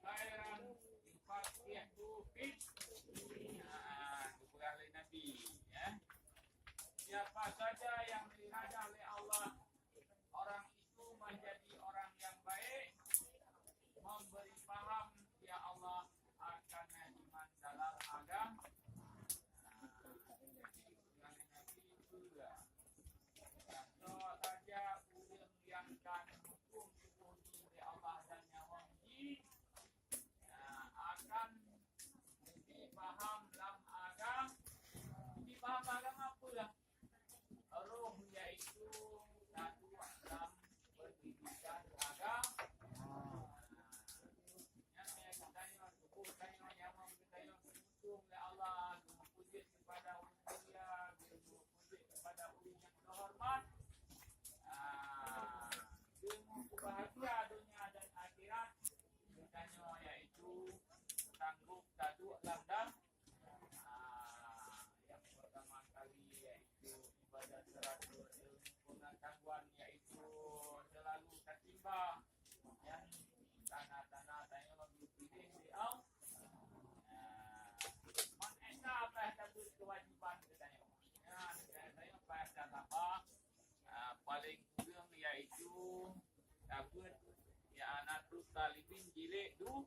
khairan yufaqihu fid. Kepada Nabi, ya. Siapa saja yang dirada oleh Allah, orang itu menjadi orang yang baik, memberi paham ya Allah akan iman dalam agama. Kalau saja orang yang kan hukum oleh Allah dan nyawa akan lebih paham dalam agama. Lebih paham agama apa lah? Roh yaitu satu dalam pendidikan agama. Yang saya tanya tubuh tanya nyawa tanya hukum oleh Allah, memuji kepada ulia, memuji kepada ulia yang terhormat. Ilmu bahagia dunia dan akhirat ditanya yaitu sanggup taduk lamdam. Yang pertama kali yaitu ibadat teratur, ilmu pengetahuan yaitu selalu tertimbang yang tanah-tanah tanya lebih pilih di Allah. Mana apa tabut kewajiban katanya. Saya pada apa paling kurang yaitu tabut ya anak tu talibin jilid 2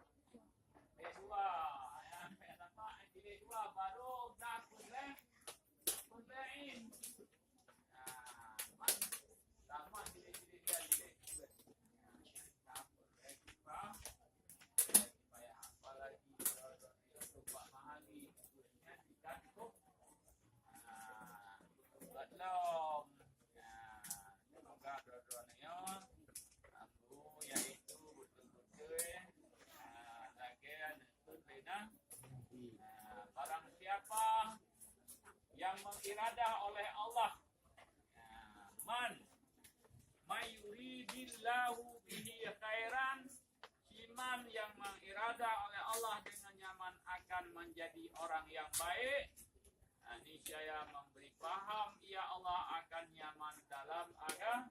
ya apa jilid 2 baru dah kuliah kuliahin sama jilid dia jilid 2 supaya apa lagi coba mahali kuliahnya dikantuk belum semoga dua-duanya aku yaitu betul-betul lagian lena barang siapa yang mengiradah oleh Allah man mayuridillahu bihi khairan, iman yang mengiradah oleh Allah dengan nyaman akan menjadi orang yang baik. Niscaya memberi paham ya Allah akan nyaman dalam agama.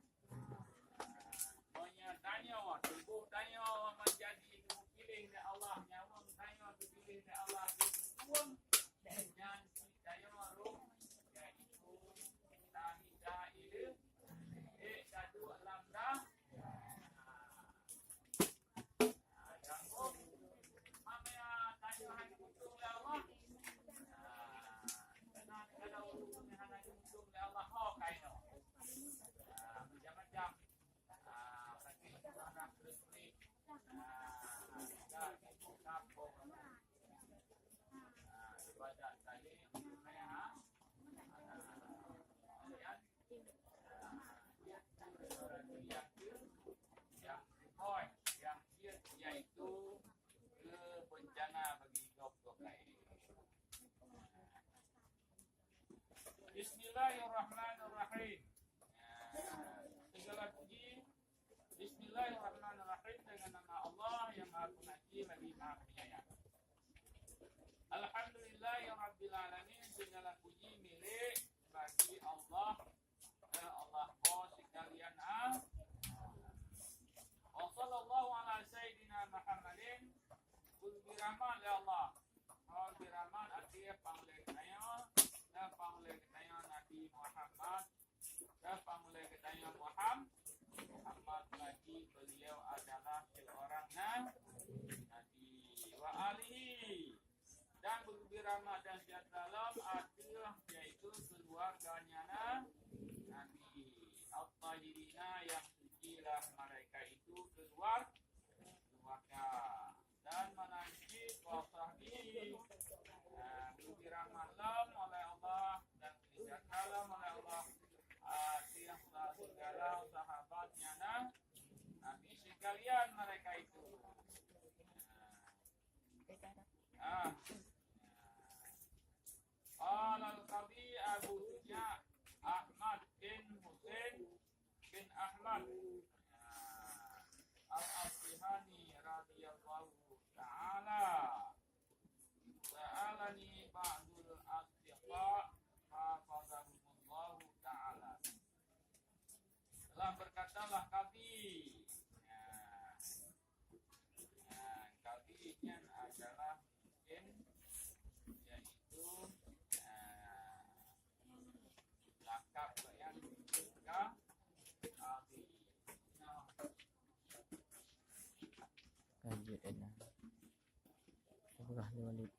Menyatanya tubuh tanya menjadi pilih oleh Allah, nyaman tanya dipilih oleh Allah pun dan tanya roh yaitu tahidah ile tadu lamda jangkung mamaya tanya hanya untuk oleh Allah. Kalau hukumnya hanya untuk oleh Allah kaino macam-macam lagi anak listrik dan itu kampung ibadat tadi yang yaitu ke bencana bagi hidup lain. Bismillahirrahmanirrahim. Segala puji Bismillahirrahmanirrahim dengan nama Allah yang Maha Pengasih lagi Maha Penyayang. Alhamdulillahirabbil alamin, segala puji milik bagi Allah. Allah sekalian wa sallallahu ala sayyidina Muhammadin kul birahman ya Allah. Kul birahman artinya panggil saya dan panggil saya Nabi Muhammad dan panggil saya Muhammad lagi beliau adalah seorang Nabi wa alihi dan berbirahmat dan sejahtera artinya yaitu keluarganya Nabi al-Tahirina yang sucilah mereka itu keluarga dan menanti wasahbi berbirahmatlah oleh Allah dan sejahtera oleh Allah artinya segala sahabatnya Nabi sekalian mereka itu Al-Qadi Abu Suja Ahmad bin Hussein bin Ahmad Al-Asfihani radhiyallahu ta'ala sa'alani ba'dul asfiqa hafazahumullahu ta'ala. Telah berkatalah Qadi Qadi Ayan. Apakah dia balik?